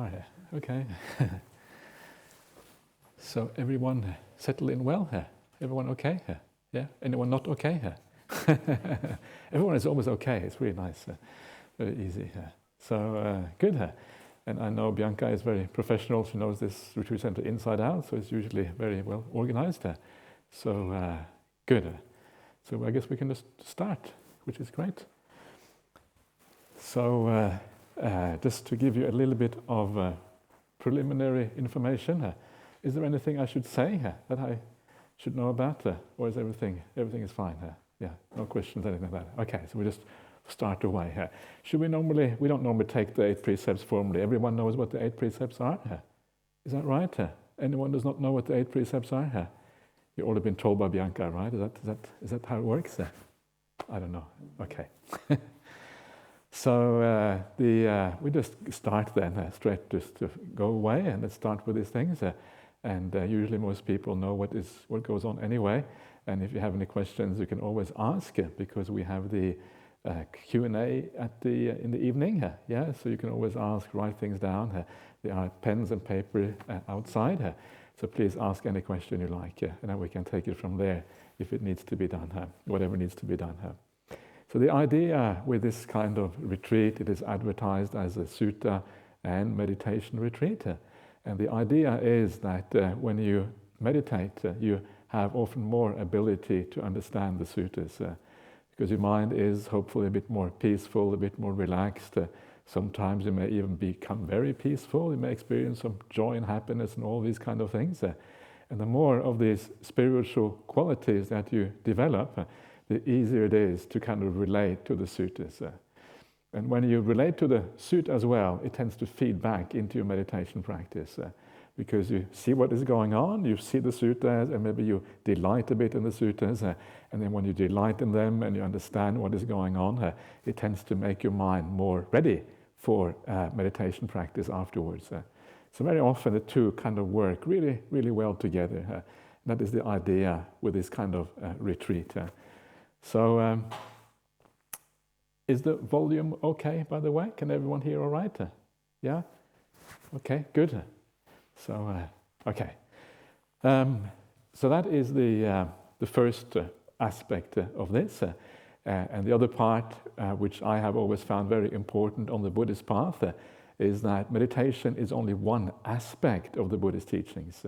Right, okay. So everyone settled in well here? Everyone okay here? Yeah? Anyone not okay here? Everyone is almost okay. It's really nice. Very easy here. So good here. And I know Bianca is very professional. She knows this retreat center inside out, so it's usually very well organized here. So good. So I guess we can just start, which is great. So just to give you a little bit of preliminary information, is there anything I should say that I should know about, or is everything is fine? Yeah, no questions, anything like that. Okay, so we just start away here. We don't normally take the 8 precepts formally. Everyone knows what the 8 precepts are. Is that right? Anyone does not know what the 8 precepts are? You've already been told by Bianca, right? Is that how it works? I don't know. Okay. So we just start then straight just to go away, and let's start with these things. And usually most people know what goes on anyway. And if you have any questions, you can always ask, because we have the Q&A in the evening. Yeah, so you can always ask, write things down. There are pens and paper outside. So please ask any question you like, and then we can take it from there if it needs to be done. Whatever needs to be done. So the idea with this kind of retreat, it is advertised as a sutta and meditation retreat. And the idea is that when you meditate, you have often more ability to understand the suttas, because your mind is hopefully a bit more peaceful, a bit more relaxed. Sometimes you may even become very peaceful. You may experience some joy and happiness and all these kind of things. And the more of these spiritual qualities that you develop, the easier it is to kind of relate to the suttas. And when you relate to the sutta as well, it tends to feed back into your meditation practice, because you see what is going on, you see the suttas, and maybe you delight a bit in the suttas, and then when you delight in them and you understand what is going on, it tends to make your mind more ready for meditation practice afterwards. So very often the two kind of work really, really well together. That is the idea with this kind of retreat. So, is the volume okay, by the way? Can everyone hear all right? Yeah? Okay, good. So, okay. So that is the first aspect of this. And the other part, which I have always found very important on the Buddhist path, is that meditation is only one aspect of the Buddhist teachings.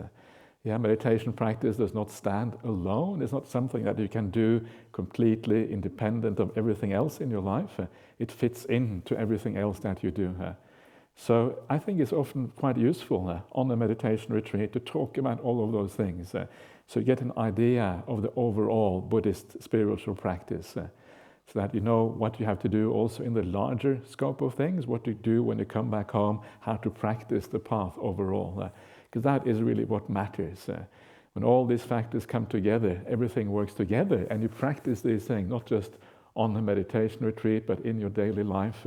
Meditation practice does not stand alone. It's not something that you can do completely independent of everything else in your life. It fits into everything else that you do. So I think it's often quite useful on a meditation retreat to talk about all of those things, so you get an idea of the overall Buddhist spiritual practice, so that you know what you have to do also in the larger scope of things, what to do when you come back home, how to practice the path overall. Because that is really what matters. When all these factors come together, everything works together, and you practice these things, not just on a meditation retreat, but in your daily life.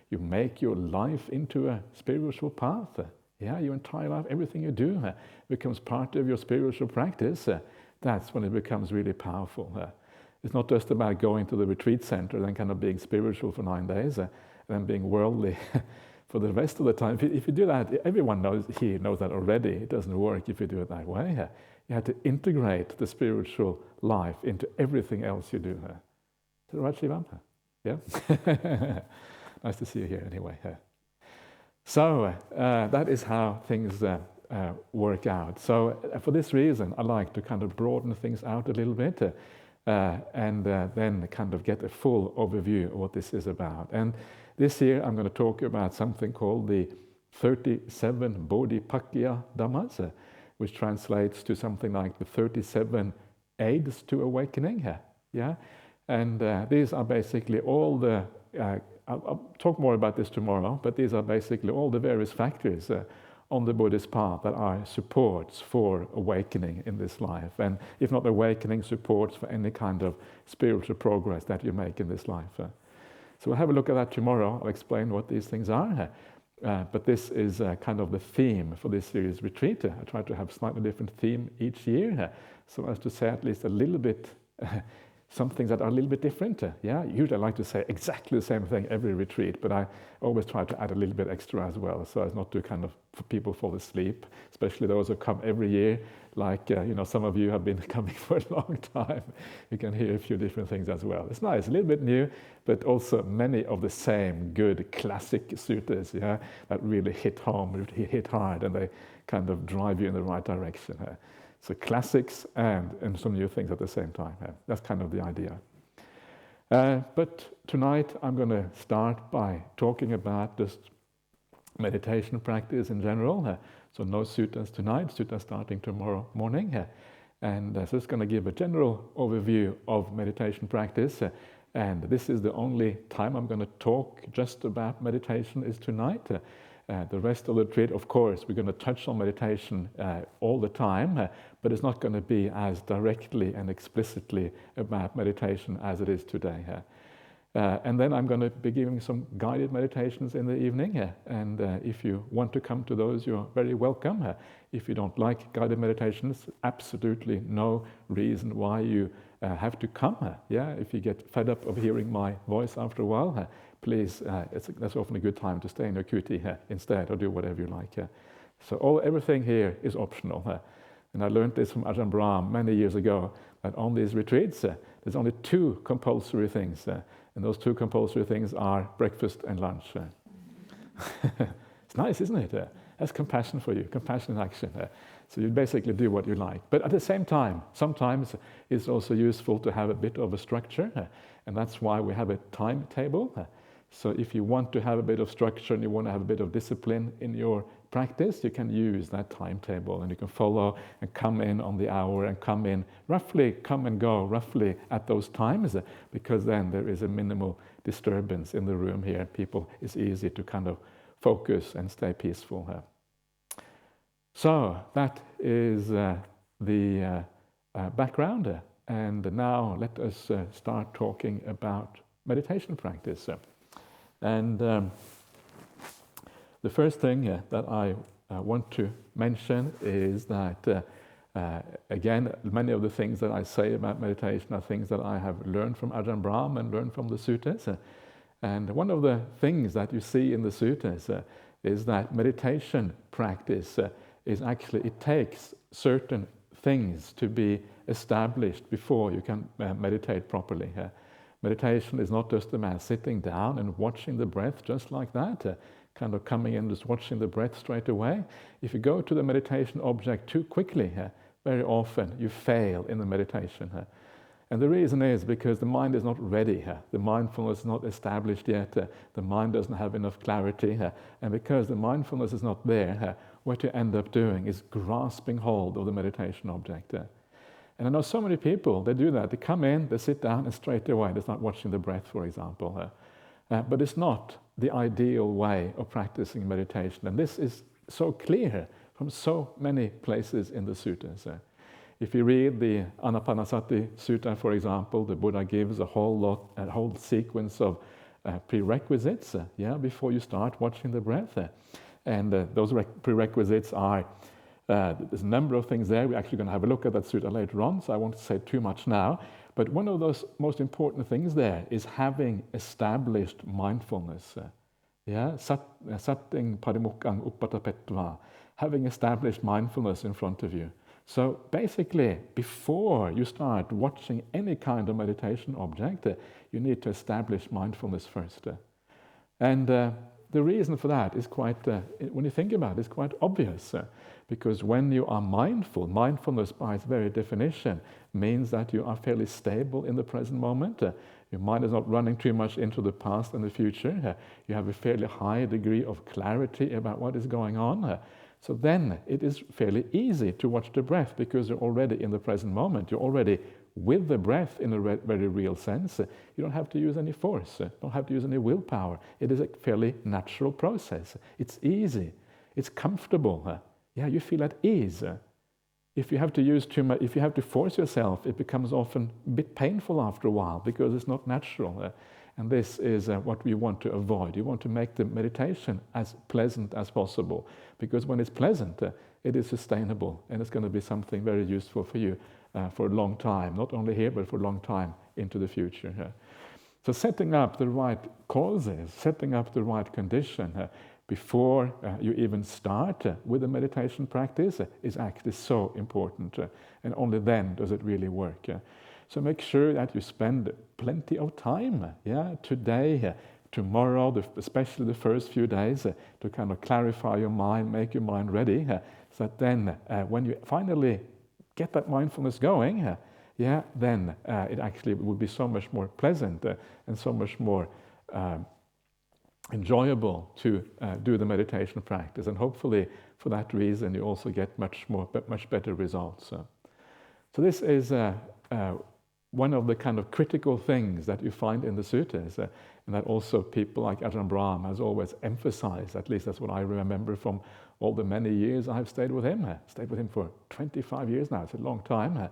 You make your life into a spiritual path. Your entire life, everything you do becomes part of your spiritual practice. That's when it becomes really powerful. It's not just about going to the retreat center and kind of being spiritual for 9 days and then being worldly for the rest of the time. If you do that, everyone knows that already. It doesn't work if you do it that way. You have to integrate the spiritual life into everything else you do. Is that right, Shivam? Yeah? Nice to see you here anyway. So that is how things work out. So for this reason, I like to kind of broaden things out a little bit and then kind of get a full overview of what this is about. And this year I'm going to talk about something called the 37 Bodhipakya Dhammas, which translates to something like the 37 aids to awakening. And these are basically all the, I'll talk more about this tomorrow, but these are basically all the various factors on the Buddhist path that are supports for awakening in this life. And if not awakening, supports for any kind of spiritual progress that you make in this life. So we'll have a look at that tomorrow. I'll explain what these things are. But this is kind of the theme for this series retreat. I try to have slightly different theme each year, so as to say at least a little bit some things that are a little bit different. Usually I like to say exactly the same thing every retreat, but I always try to add a little bit extra as well, so as not to kind of for people fall asleep, especially those who come every year. Like, some of you have been coming for a long time. You can hear a few different things as well. It's nice, a little bit new, but also many of the same good classic suttas, that really hit home, hit hard, and they kind of drive you in the right direction. So classics and some new things at the same time. That's kind of the idea. But tonight I'm going to start by talking about just meditation practice in general. So no suttas tonight, suttas starting tomorrow morning. And so it's going to give a general overview of meditation practice. And this is the only time I'm going to talk just about meditation is tonight. The rest of the retreat, of course, we're going to touch on meditation all the time, but it's not going to be as directly and explicitly about meditation as it is today. And then I'm going to be giving some guided meditations in the evening, and if you want to come to those, you're very welcome. If you don't like guided meditations, absolutely no reason why you have to come. If you get fed up of hearing my voice after a while, please, that's often a good time to stay in your kuti instead, or do whatever you like. So everything here is optional. And I learned this from Ajahn Brahmali many years ago, that on these retreats, there's only two compulsory things. And those two compulsory things are breakfast and lunch. It's nice, isn't it? That's compassion for you, compassion in action. So you basically do what you like. But at the same time, sometimes it's also useful to have a bit of a structure, and that's why we have a timetable. So if you want to have a bit of structure and you want to have a bit of discipline in your practice, you can use that timetable, and you can follow and come in on the hour and come and go roughly at those times, because then there is a minimal disturbance in the room here. It's easy to kind of focus and stay peaceful. So that is the background, and now let us start talking about meditation practice. And the first thing that I want to mention is that, again, many of the things that I say about meditation are things that I have learned from Ajahn Brahmali and learned from the suttas. And one of the things that you see in the suttas is that meditation practice is actually, it takes certain things to be established before you can meditate properly. Meditation is not just about sitting down and watching the breath just like that, kind of coming in just watching the breath straight away. If you go to the meditation object too quickly, very often you fail in the meditation. And the reason is because the mind is not ready. The mindfulness is not established yet. The mind doesn't have enough clarity. And because the mindfulness is not there, what you end up doing is grasping hold of the meditation object. And I know so many people, they do that. They come in, they sit down, and straight away they start watching the breath, for example. But it's not the ideal way of practicing meditation. And this is so clear from so many places in the suttas. If you read the Anapanasati Sutta, for example, the Buddha gives a whole sequence of prerequisites before you start watching the breath. And those prerequisites are, there's a number of things there. We're actually going to have a look at that sutta later on, so I won't say too much now. But one of those most important things there is having established mindfulness. Satting parimukkang uppatapetva, having established mindfulness in front of you. So basically, before you start watching any kind of meditation object, you need to establish mindfulness first. And the reason for that is quite, when you think about it, it's quite obvious. Because when you are mindful, mindfulness by its very definition means that you are fairly stable in the present moment. Your mind is not running too much into the past and the future. You have a fairly high degree of clarity about what is going on. So then it is fairly easy to watch the breath because you're already in the present moment. You're already with the breath in a very real sense. You don't have to use any force. You don't have to use any willpower. It is a fairly natural process. It's easy. It's comfortable. You feel at ease. If you have to use too much, if you have to force yourself, it becomes often a bit painful after a while because it's not natural. And this is what we want to avoid. You want to make the meditation as pleasant as possible, because when it's pleasant, it is sustainable, and it's going to be something very useful for you for a long time, not only here, but for a long time into the future. So setting up the right causes, setting up the right condition before you even start with the meditation practice is actually so important. And only then does it really work. So make sure that you spend plenty of time, today, tomorrow, especially the first few days, to kind of clarify your mind, make your mind ready, so that then when you finally get that mindfulness going, then it actually will be so much more pleasant and so much more enjoyable to do the meditation practice. And hopefully for that reason you also get much better results. So this is one of the kind of critical things that you find in the suttas, and that also people like Ajahn Brahmali has always emphasized. At least that's what I remember from all the many years I've stayed with him. Stayed with him for 25 years now. It's a long time.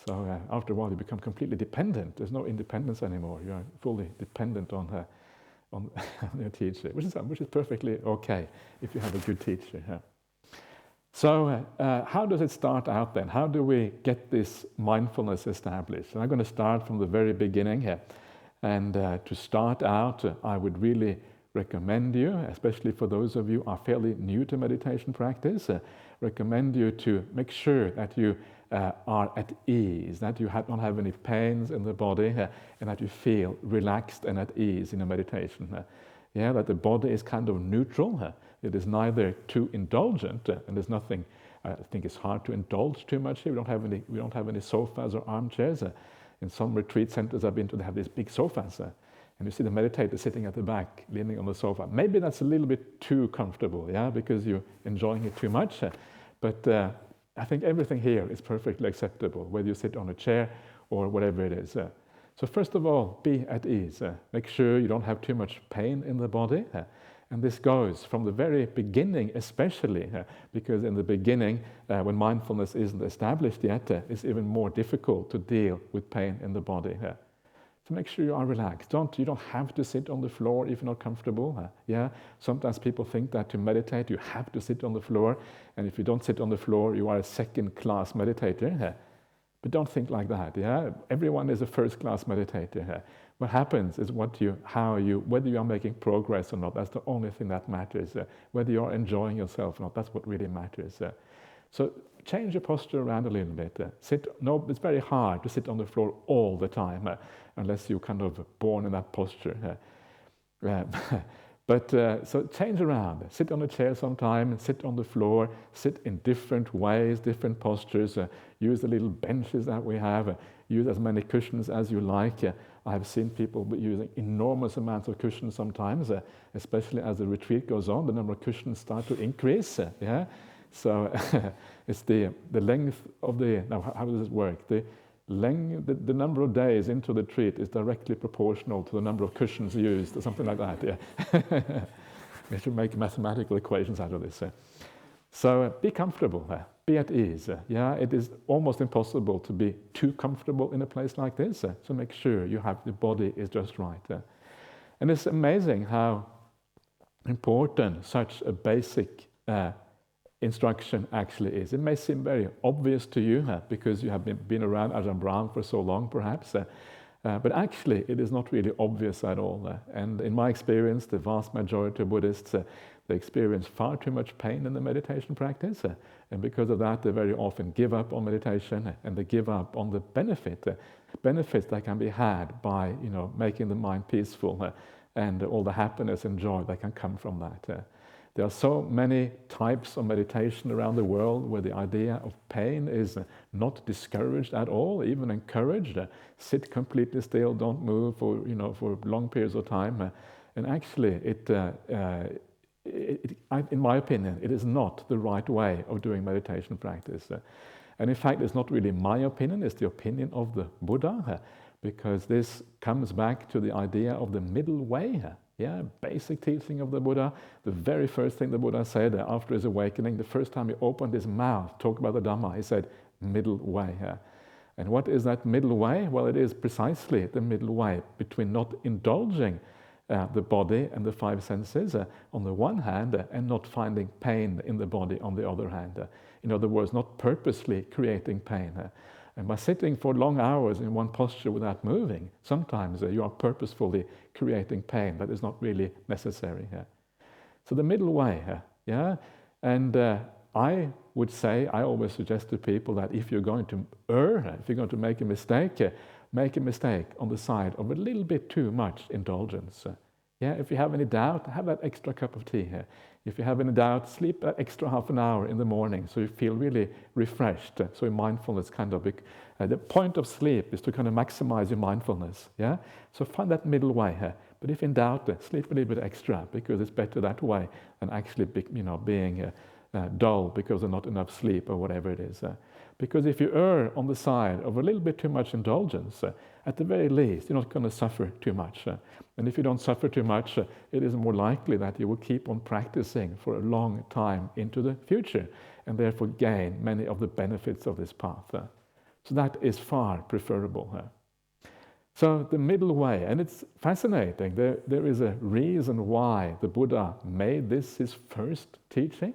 So after a while you become completely dependent. There's no independence anymore. You're fully dependent on your teacher, which is perfectly okay if you have a good teacher. So how does it start out then? How do we get this mindfulness established? And I'm going to start from the very beginning here. And to start out, I would really recommend you, especially for those of you who are fairly new to meditation practice, recommend you to make sure that you are at ease, that you don't have any pains in the body, and that you feel relaxed and at ease in a meditation. That the body is kind of neutral. It is neither too indulgent, and there's nothing. I think it's hard to indulge too much here. We don't have any sofas or armchairs. In some retreat centers I've been to, they have these big sofas, and you see the meditator sitting at the back, leaning on the sofa. Maybe that's a little bit too comfortable, because you're enjoying it too much. But I think everything here is perfectly acceptable, whether you sit on a chair or whatever it is. So first of all, be at ease. Make sure you don't have too much pain in the body. And this goes from the very beginning especially, because in the beginning, when mindfulness isn't established yet, it's even more difficult to deal with pain in the body. So make sure you are relaxed. You don't have to sit on the floor if you're not comfortable. Sometimes people think that to meditate you have to sit on the floor, and if you don't sit on the floor you are a second-class meditator. But don't think like that. Everyone is a first-class meditator. What happens is whether you are making progress or not. That's the only thing that matters. Whether you are enjoying yourself or not, that's what really matters. So change your posture around a little bit. It's very hard to sit on the floor all the time, unless you're kind of born in that posture. So change around. Sit on a chair sometime, sit on the floor, sit in different ways, different postures. Use the little benches that we have. Use as many cushions as you like. I have seen people using enormous amounts of cushions sometimes, especially as the retreat goes on. The number of cushions start to increase. So it's the length of now how does it work? The number of days into the retreat is directly proportional to the number of cushions used, or something like that. We should make mathematical equations out of this. So be comfortable, be at ease. It is almost impossible to be too comfortable in a place like this. So make sure the body is just right. And it's amazing how important such a basic instruction actually is. It may seem very obvious to you because you have been around Ajahn Brahmali for so long, perhaps. But actually, it is not really obvious at all. And in my experience, the vast majority of Buddhists, they experience far too much pain in the meditation practice. And because of that, they very often give up on meditation, and they give up on the benefits that can be had by making the mind peaceful and all the happiness and joy that can come from that. There are so many types of meditation around the world where the idea of pain is not discouraged at all, even encouraged. Sit completely still, don't move for long periods of time. And actually, in my opinion, it is not the right way of doing meditation practice. And in fact, it's not really my opinion, it's the opinion of the Buddha, because this comes back to the idea of the middle way. Basic teaching of the Buddha. The very first thing the Buddha said after his awakening, the first time he opened his mouth, talk about the Dhamma, he said, middle way. And what is that middle way? Well, it is precisely the middle way between not indulging the body and the five senses on the one hand, and not finding pain in the body on the other hand. In other words, not purposely creating pain. And by sitting for long hours in one posture without moving, sometimes you are purposefully creating pain that is not really necessary. So the middle way, and I would say, I always suggest to people that if you're going to err, if you're going to make a mistake on the side of a little bit too much indulgence. If you have any doubt, have that extra cup of tea. If you have any doubt, sleep that extra half an hour in the morning so you feel really refreshed. So your mindfulness the point of sleep is to kind of maximize your mindfulness. So find that middle way. But if in doubt, sleep a little bit extra because it's better that way than actually being dull because of not enough sleep or whatever it is. Because if you err on the side of a little bit too much indulgence, at the very least, you're not going to suffer too much. And if you don't suffer too much, it is more likely that you will keep on practicing for a long time into the future and therefore gain many of the benefits of this path. So that is far preferable. So the middle way, and it's fascinating, there is a reason why the Buddha made this his first teaching.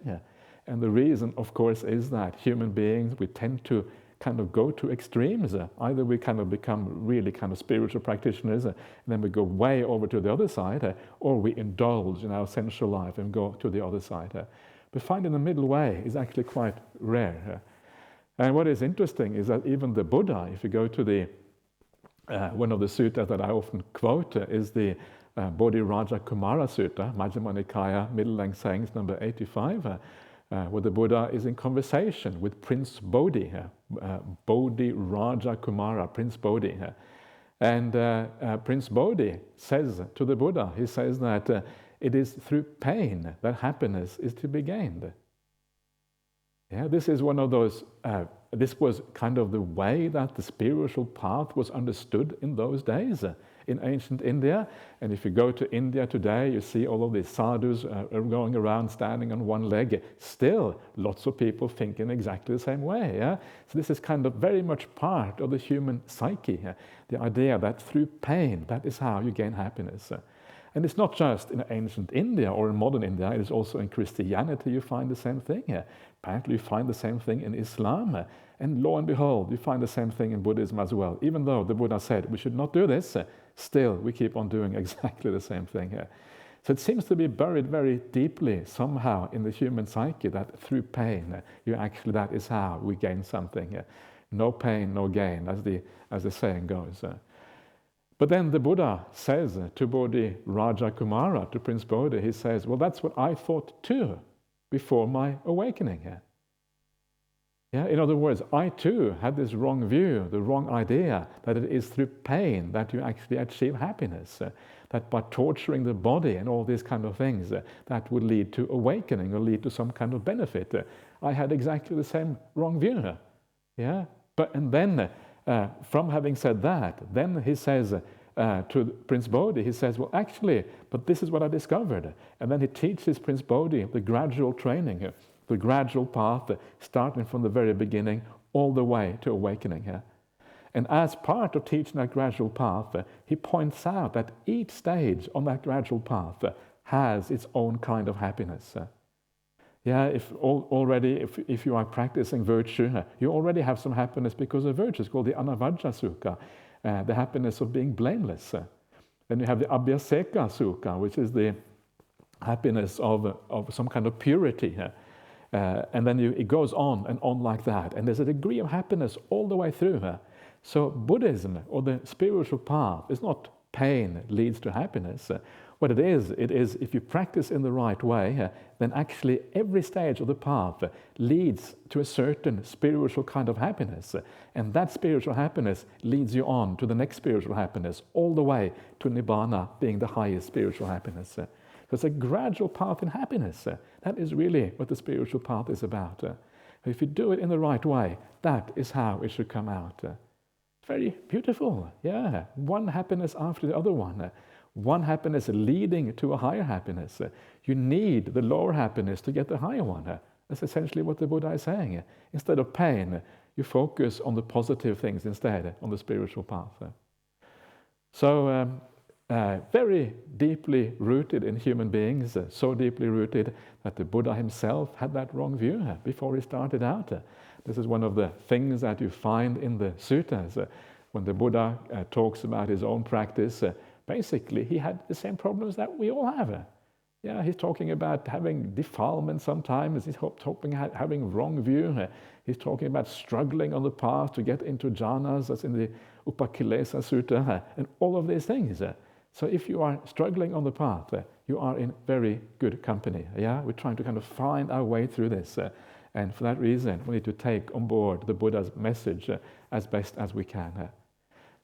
And the reason, of course, is that human beings, we tend to kind of go to extremes. Either we kind of become really kind of spiritual practitioners, and then we go way over to the other side, or we indulge in our sensual life and go to the other side. But finding the middle way is actually quite rare. And what is interesting is that even the Buddha, if you go to the one of the suttas that I often quote is the Bodhi Raja Kumara Sutta, Majjhima Nikaya, Middle Length Sayings, number 85, where the Buddha is in conversation with Prince Bodhi, Bodhi Raja Kumara, Prince Bodhi. And Prince Bodhi says to the Buddha, he says that it is through pain that happiness is to be gained. This is one of those, this was kind of the way that the spiritual path was understood in those days in ancient India. And if you go to India today, you see all of these sadhus going around standing on one leg. Still, lots of people think in exactly the same way. So this is kind of very much part of the human psyche. The idea that through pain, that is how you gain happiness. And it's not just in ancient India or in modern India, it is also in Christianity you find the same thing. Apparently you find the same thing in Islam. And lo and behold, you find the same thing in Buddhism as well. Even though the Buddha said we should not do this, still we keep on doing exactly the same thing. So it seems to be buried very deeply somehow in the human psyche that through pain, that is how we gain something. No pain, no gain, as the saying goes. But then the Buddha says to Bodhi Raja Kumara, to Prince Bodhi, he says, well, that's what I thought too before my awakening. In other words, I too had this wrong view, the wrong idea that it is through pain that you actually achieve happiness, that by torturing the body and all these kind of things, that would lead to awakening or lead to some kind of benefit. I had exactly the same wrong view. And then, from having said that, then he says to Prince Bodhi, he says, well, actually, but this is what I discovered. And then he teaches Prince Bodhi the gradual training, the gradual path, starting from the very beginning all the way to awakening. And as part of teaching that gradual path, he points out that each stage on that gradual path has its own kind of happiness. If you are practicing virtue, you already have some happiness because of virtue. It's called the Anavajja Sukha, the happiness of being blameless. Then you have the Abhyaseka Sukha, which is the happiness of some kind of purity. And then it goes on and on like that. And there's a degree of happiness all the way through. So Buddhism, or the spiritual path, is not pain leads to happiness. What it is if you practice in the right way, then actually every stage of the path leads to a certain spiritual kind of happiness. And that spiritual happiness leads you on to the next spiritual happiness, all the way to Nibbana being the highest spiritual happiness. So it's a gradual path in happiness. That is really what the spiritual path is about. If you do it in the right way, that is how it should come out. Very beautiful, one happiness after the other one. One happiness leading to a higher happiness. You need the lower happiness to get the higher one. That's essentially what the Buddha is saying. Instead of pain, you focus on the positive things instead, on the spiritual path. So very deeply rooted in human beings, so deeply rooted that the Buddha himself had that wrong view before he started out. This is one of the things that you find in the suttas. When the Buddha talks about his own practice, basically he had the same problems that we all have. Yeah, he's talking about having defilement sometimes, he's talking about having wrong view, he's talking about struggling on the path to get into jhanas, that's in the Upakilesa Sutta, and all of these things. So if you are struggling on the path, you are in very good company. Yeah, we're trying to kind of find our way through this. And for that reason, we need to take on board the Buddha's message as best as we can.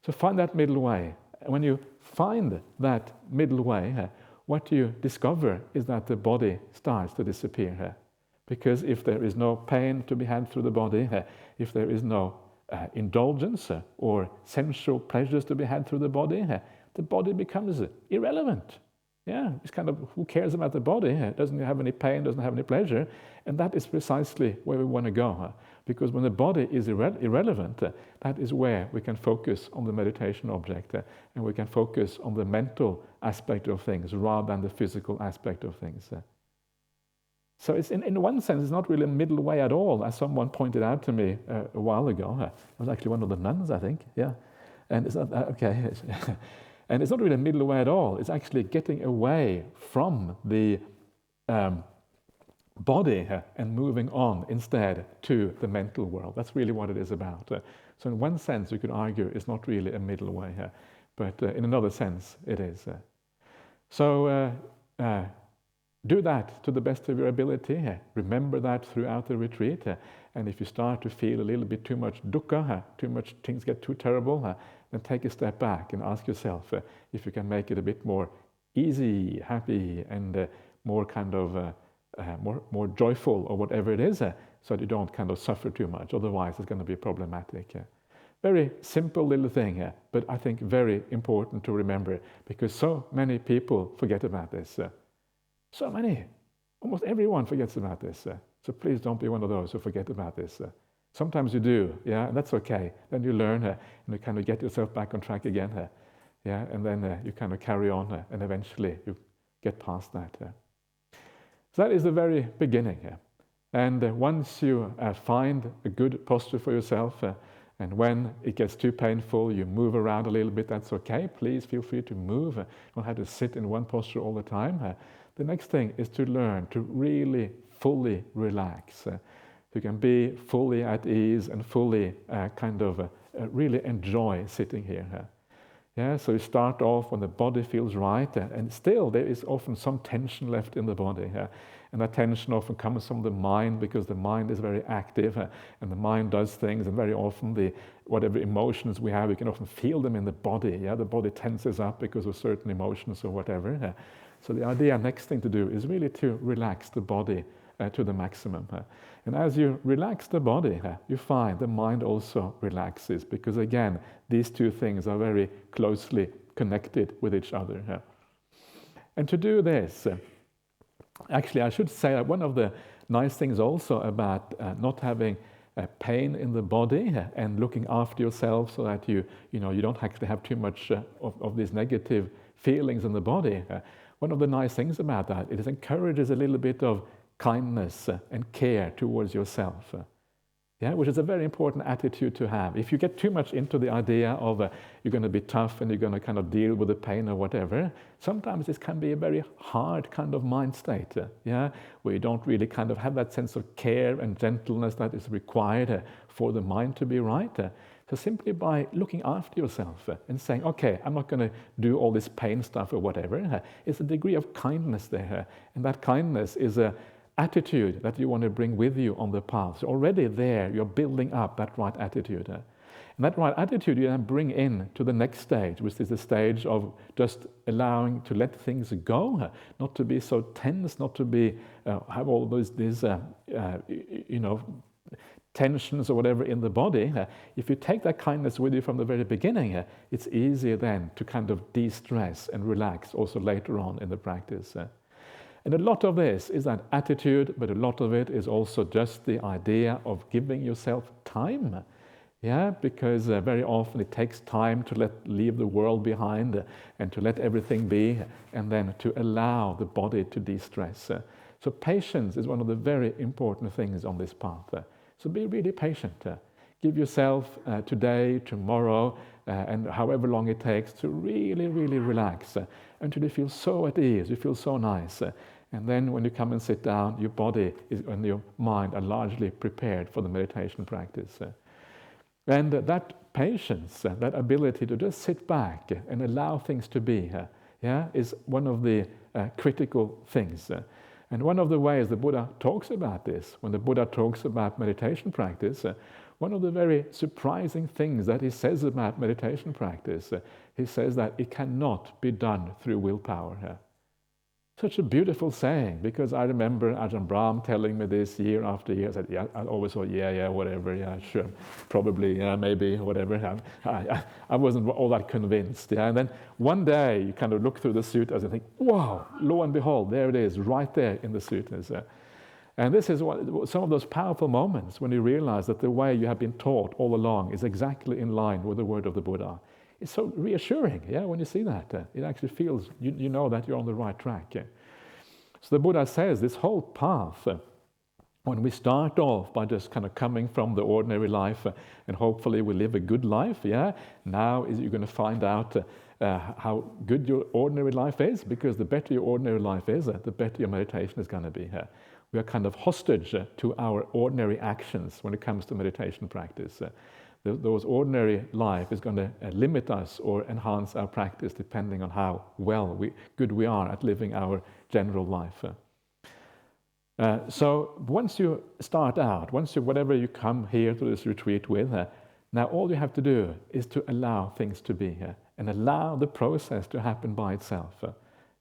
So find that middle way. And when you find that middle way, what you discover is that the body starts to disappear. Because if there is no pain to be had through the body, if there is no indulgence or sensual pleasures to be had through the body becomes irrelevant. Yeah, it's kind of, who cares about the body? It doesn't have any pain, doesn't have any pleasure. And that is precisely where we want to go. Because when the body is irrelevant, that is where we can focus on the meditation object, and we can focus on the mental aspect of things rather than the physical aspect of things. So it's in one sense, it's not really a middle way at all, as someone pointed out to me a while ago. It was actually one of the nuns, I think. Yeah, and it's not okay. And it's not really a middle way at all. It's actually getting away from the body and moving on instead to the mental world. That's really what it is about. So in one sense, you could argue it's not really a middle way, but in another sense, it is. So do that to the best of your ability. Remember that throughout the retreat. And if you start to feel a little bit too much dukkha, too much things get too terrible, then take a step back and ask yourself if you can make it a bit more easy, happy, and more kind of more joyful, or whatever it is, so that you don't kind of suffer too much. Otherwise, it's going to be problematic. Very simple little thing, but I think very important to remember, because so many people forget about this. So many, almost everyone forgets about this. So please don't be one of those who forget about this. Sometimes you do, yeah, and that's okay. Then you learn and you kind of get yourself back on track again, yeah, and then you kind of carry on, and eventually you get past that. So that is the very beginning. And once you find a good posture for yourself, and when it gets too painful, you move around a little bit, that's okay. Please feel free to move. You don't have to sit in one posture all the time. The next thing is to learn to really fully relax. You can be fully at ease and fully really enjoy sitting here. Yeah, so you start off when the body feels right, and still there is often some tension left in the body. And that tension often comes from the mind, because the mind is very active, and the mind does things, and very often whatever emotions we have, we can often feel them in the body. Yeah, the body tenses up because of certain emotions or whatever. So the next thing to do is really to relax the body to the maximum. And as you relax the body, you find the mind also relaxes, because again, these two things are very closely connected with each other. And to do this, actually I should say that one of the nice things also about not having pain in the body and looking after yourself so that you don't actually have too much of these negative feelings in the body, one of the nice things about that, it encourages a little bit of kindness and care towards yourself, which is a very important attitude to have. If you get too much into the idea of you're going to be tough and you're going to kind of deal with the pain or whatever, sometimes this can be a very hard kind of mind state, where you don't really kind of have that sense of care and gentleness that is required for the mind to be right. So simply by looking after yourself and saying, okay, I'm not going to do all this pain stuff or whatever, it's a degree of kindness there. And that kindness is a attitude that you want to bring with you on the path. So already there, you're building up that right attitude. And that right attitude you then bring in to the next stage, which is the stage of just allowing to let things go, not to be so tense, not to be have all these tensions or whatever in the body. If you take that kindness with you from the very beginning, it's easier then to kind of de-stress and relax also later on in the practice. And a lot of this is that attitude, but a lot of it is also just the idea of giving yourself time. Yeah, because very often it takes time to leave the world behind and to let everything be, and then to allow the body to de-stress. So patience is one of the very important things on this path. So be really patient. Give yourself today, tomorrow, and however long it takes to really, really relax until you feel so at ease, you feel so nice. And then when you come and sit down, your body and your mind are largely prepared for the meditation practice. And that patience, that ability to just sit back and allow things to be, is one of the critical things. And one of the ways the Buddha talks about this, when the Buddha talks about meditation practice, one of the very surprising things that he says about meditation practice, he says that it cannot be done through willpower. Such a beautiful saying, because I remember Ajahn Brahm telling me this year after year. I said, yeah, I always thought, yeah, whatever, yeah, sure, probably, yeah, maybe, whatever. I wasn't all that convinced. Yeah, and then one day you kind of look through the suttas and think, wow, lo and behold, there it is, right there in the suttas. And this is some of those powerful moments when you realize that the way you have been taught all along is exactly in line with the word of the Buddha. It's so reassuring, yeah, when you see that. It actually feels, you know that you're on the right track. So the Buddha says this whole path, when we start off by just kind of coming from the ordinary life and hopefully we live a good life, yeah, now you're going to find out how good your ordinary life is, because the better your ordinary life is, the better your meditation is going to be. We are kind of hostage to our ordinary actions when it comes to meditation practice. Those ordinary life is going to limit us or enhance our practice depending on how good we are at living our general life. So once you start out, whatever you come here to this retreat with, now all you have to do is to allow things to be and allow the process to happen by itself.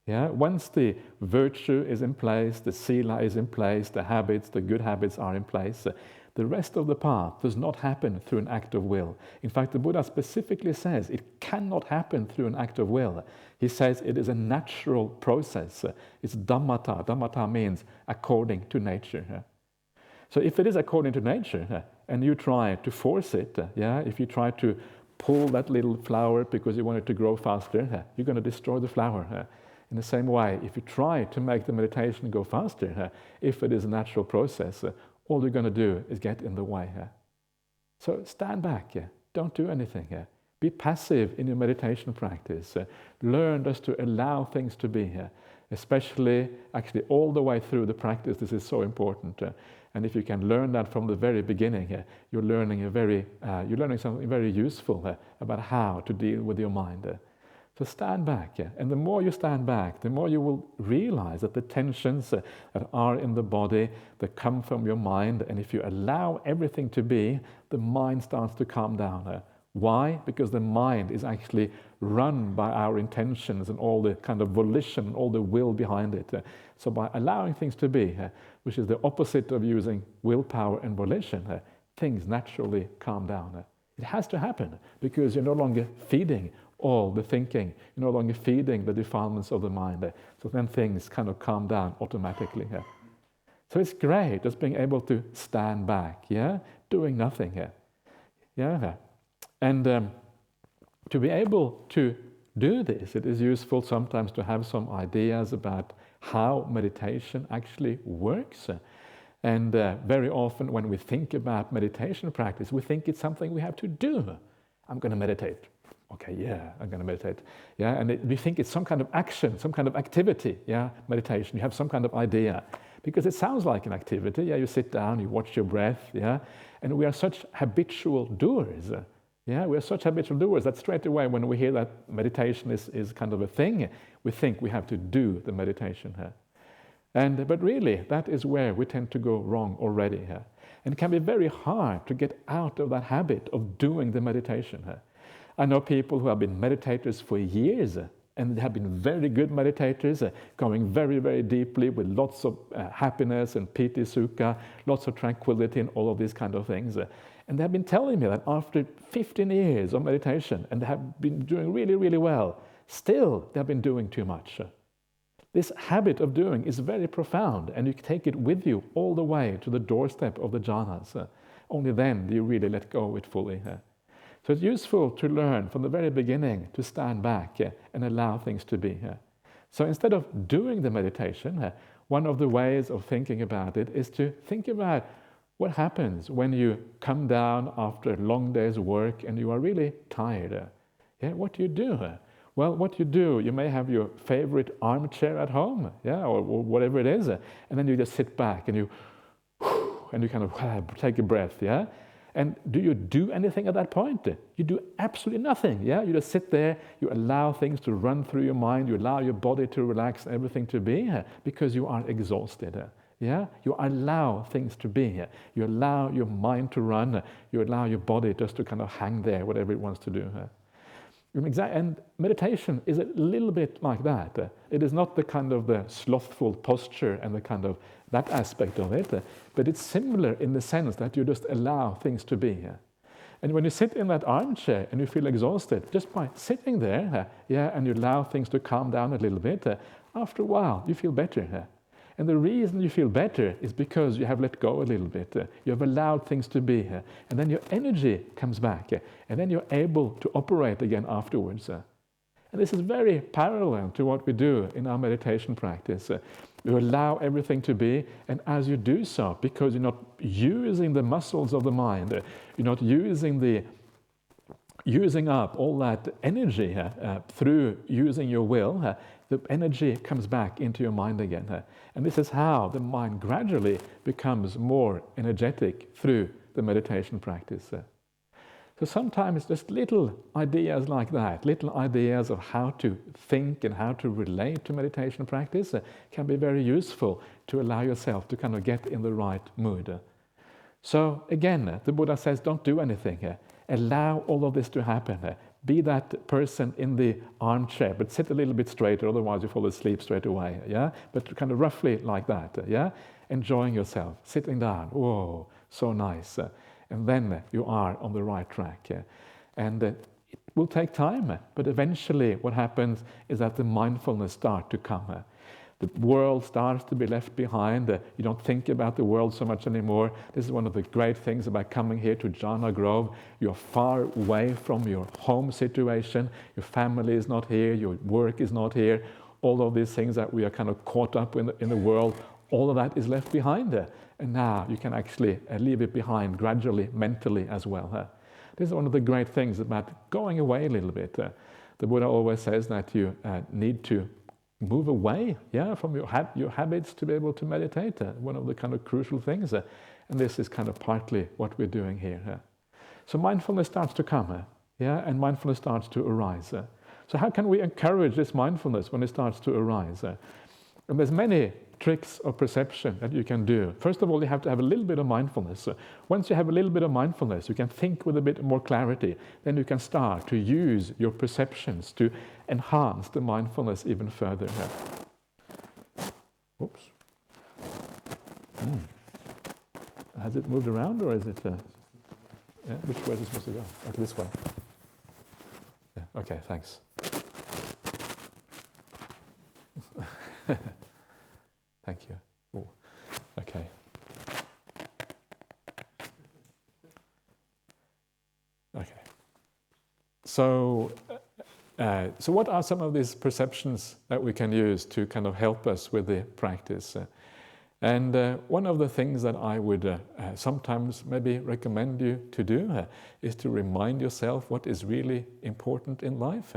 Once the virtue is in place, the sila is in place, the habits, the good habits are in place, the rest of the path does not happen through an act of will. In fact, the Buddha specifically says it cannot happen through an act of will. He says it is a natural process. It's dhammata. Dhammata means according to nature. So if it is according to nature, and you try to force it, if you try to pull that little flower because you want it to grow faster, you're going to destroy the flower. In the same way, if you try to make the meditation go faster, if it is a natural process, all you're going to do is get in the way. So stand back, don't do anything. Be passive in your meditation practice. Learn just to allow things to be, especially actually all the way through the practice. This is so important. And if you can learn that from the very beginning, you're learning something very useful about how to deal with your mind. So stand back, and the more you stand back, the more you will realize that the tensions that are in the body, that come from your mind, and if you allow everything to be, the mind starts to calm down. Why? Because the mind is actually run by our intentions and all the kind of volition, all the will behind it. So by allowing things to be, which is the opposite of using willpower and volition, things naturally calm down. It has to happen, because you're no longer feeding all the thinking, you're no longer feeding the defilements of the mind. So then things kind of calm down automatically. So it's great just being able to stand back, doing nothing. And to be able to do this, it is useful sometimes to have some ideas about how meditation actually works. And very often when we think about meditation practice, we think it's something we have to do. I'm going to meditate. Okay, I'm going to meditate. And we think it's some kind of action, some kind of activity, meditation. You have some kind of idea. Because it sounds like an activity. You sit down, you watch your breath, and we are such habitual doers. We are such habitual doers that straight away when we hear that meditation is kind of a thing, we think we have to do the meditation. But really, that is where we tend to go wrong already. And it can be very hard to get out of that habit of doing the meditation. I know people who have been meditators for years, and they have been very good meditators, going very, very deeply with lots of happiness and piti sukha, lots of tranquility and all of these kind of things. And they have been telling me that after 15 years of meditation, and they have been doing really, really well, still they have been doing too much. This habit of doing is very profound, and you take it with you all the way to the doorstep of the jhanas. Only then do you really let go of it fully. So it's useful to learn from the very beginning to stand back and allow things to be. So instead of doing the meditation, one of the ways of thinking about it is to think about what happens when you come down after a long day's work and you are really tired. What do you do? Well, what you do, you may have your favorite armchair at home, or whatever it is, and then you just sit back and you kind of take a breath, And do you do anything at that point? You do absolutely nothing, You just sit there, you allow things to run through your mind, you allow your body to relax, everything to be, because you are exhausted. You allow things to be. You allow your mind to run. You allow your body just to kind of hang there, whatever it wants to do. And meditation is a little bit like that. It is not the kind of the slothful posture and the kind of that aspect of it, but it's similar in the sense that you just allow things to be. And when you sit in that armchair and you feel exhausted, just by sitting there, and you allow things to calm down a little bit, after a while you feel better. And the reason you feel better is because you have let go a little bit. You have allowed things to be. And then your energy comes back. And then you're able to operate again afterwards. And this is very parallel to what we do in our meditation practice. You allow everything to be, and as you do so, because you're not using the muscles of the mind, you're not using up all that energy through using your will, the energy comes back into your mind again. And this is how the mind gradually becomes more energetic through the meditation practice. So sometimes just little ideas like that, little ideas of how to think and how to relate to meditation practice can be very useful to allow yourself to kind of get in the right mood. So again, the Buddha says, don't do anything. Allow all of this to happen. Be that person in the armchair, but sit a little bit straighter, otherwise you fall asleep straight away. But kind of roughly like that. Enjoying yourself, sitting down. Whoa, so nice. And then you are on the right track. And it will take time, but eventually what happens is that the mindfulness starts to come. The world starts to be left behind. You don't think about the world so much anymore. This is one of the great things about coming here to Jhana Grove. You're far away from your home situation. Your family is not here. Your work is not here. All of these things that we are kind of caught up in the world, all of that is left behind. And now you can actually leave it behind gradually, mentally as well. This is one of the great things about going away a little bit. The Buddha always says that you need to move away from your habits to be able to meditate. One of the kind of crucial things. And this is kind of partly what we're doing here. So mindfulness starts to come. And mindfulness starts to arise. So how can we encourage this mindfulness when it starts to arise? And there's many tricks of perception that you can do. First of all, you have to have a little bit of mindfulness. Once you have a little bit of mindfulness, you can think with a bit more clarity. Then you can start to use your perceptions to enhance the mindfulness even further. Oops. Has it moved around, or is it... which way is it supposed to go? Okay, this way. Okay, thanks. Thank you. Ooh. Okay. Okay. So what are some of these perceptions that we can use to kind of help us with the practice? And one of the things that I would sometimes maybe recommend you to do is to remind yourself what is really important in life.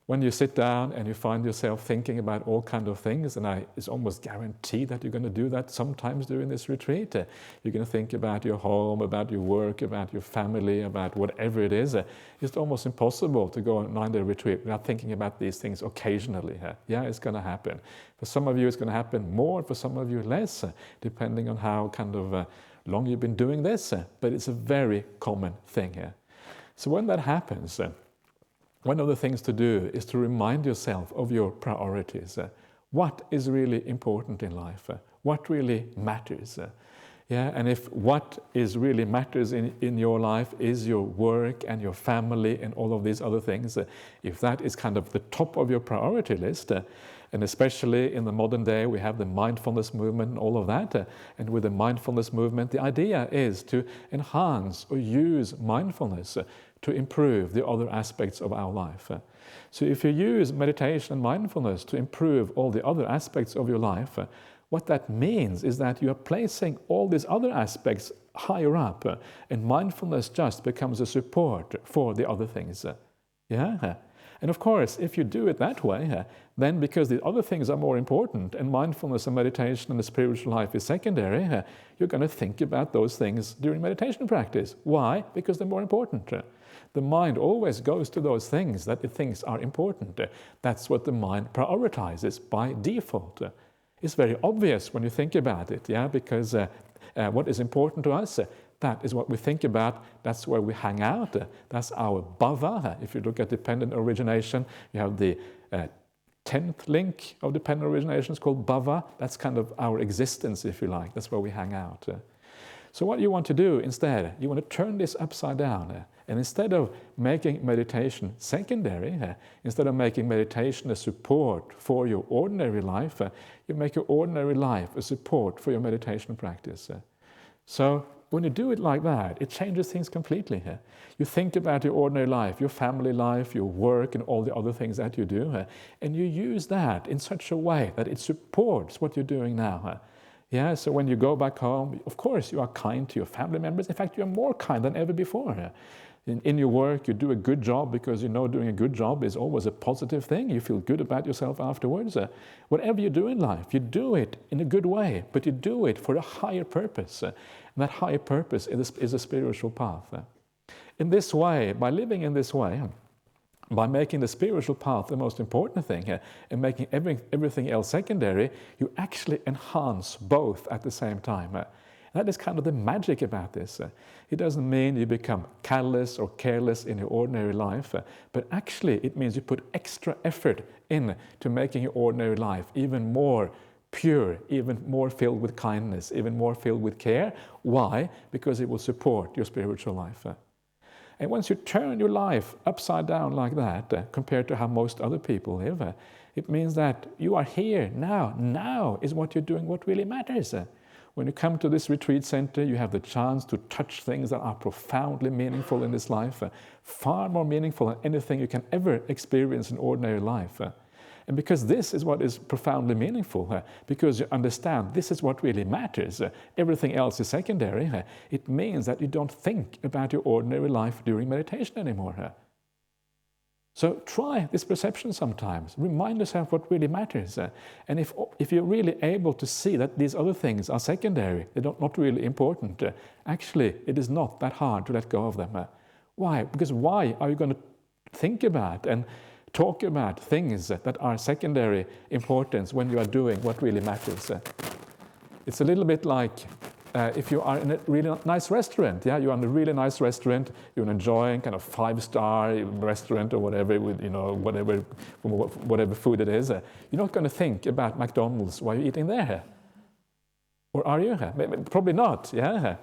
When you sit down and you find yourself thinking about all kinds of things, and it's almost guaranteed that you're going to do that sometimes during this retreat. You're going to think about your home, about your work, about your family, about whatever it is. It's almost impossible to go on a 9-day retreat without thinking about these things occasionally. It's going to happen. For some of you, it's going to happen more. For some of you, less, depending on how kind of long you've been doing this. But it's a very common thing here. So when that happens, one of the things to do is to remind yourself of your priorities. What is really important in life? What really matters? And if what is really matters in your life is your work and your family and all of these other things, if that is kind of the top of your priority list, And especially in the modern day, we have the mindfulness movement and all of that. And with the mindfulness movement, the idea is to enhance or use mindfulness to improve the other aspects of our life. So if you use meditation and mindfulness to improve all the other aspects of your life, what that means is that you are placing all these other aspects higher up, and mindfulness just becomes a support for the other things. Yeah? And of course, if you do it that way, then because the other things are more important and mindfulness and meditation and the spiritual life is secondary, you're going to think about those things during meditation practice. Why? Because they're more important. The mind always goes to those things that it thinks are important. That's what the mind prioritizes by default. It's very obvious when you think about it, yeah, because what is important to us, that is what we think about, that's where we hang out, that's our bhava. If you look at dependent origination, you have the 10th link of dependent origination, it's called bhava. That's kind of our existence, if you like, that's where we hang out. So what you want to do instead, you want to turn this upside down, and instead of making meditation secondary, instead of making meditation a support for your ordinary life, you make your ordinary life a support for your meditation practice. So when you do it like that, it changes things completely. You think about your ordinary life, your family life, your work, and all the other things that you do, and you use that in such a way that it supports what you're doing now. Yeah, so when you go back home, of course you are kind to your family members. In fact, you are more kind than ever before. In your work, you do a good job because you know doing a good job is always a positive thing. You feel good about yourself afterwards. Whatever you do in life, you do it in a good way, but you do it for a higher purpose. And that higher purpose is a spiritual path. In this way, by living in this way, by making the spiritual path the most important thing and making everything else secondary, you actually enhance both at the same time. That is kind of the magic about this. It doesn't mean you become callous or careless in your ordinary life, but actually it means you put extra effort in to making your ordinary life even more pure, even more filled with kindness, even more filled with care. Why? Because it will support your spiritual life. And once you turn your life upside down like that, compared to how most other people live, it means that you are here now. Now is what you're doing what really matters. When you come to this retreat center, you have the chance to touch things that are profoundly meaningful in this life, far more meaningful than anything you can ever experience in ordinary life. And because this is what is profoundly meaningful, because you understand this is what really matters, everything else is secondary, it means that you don't think about your ordinary life during meditation anymore. So try this perception sometimes. Remind yourself what really matters. And if you're really able to see that these other things are secondary, they're not really important, actually it is not that hard to let go of them. Why? Because why are you going to think about and talk about things that are secondary importance when you are doing what really matters? It's a little bit like if you are in a really nice restaurant, yeah, you're in a really nice restaurant, you're enjoying kind of 5-star restaurant or whatever, with whatever food it is, you're not going to think about McDonald's while you're eating there, or are you? Probably not, yeah.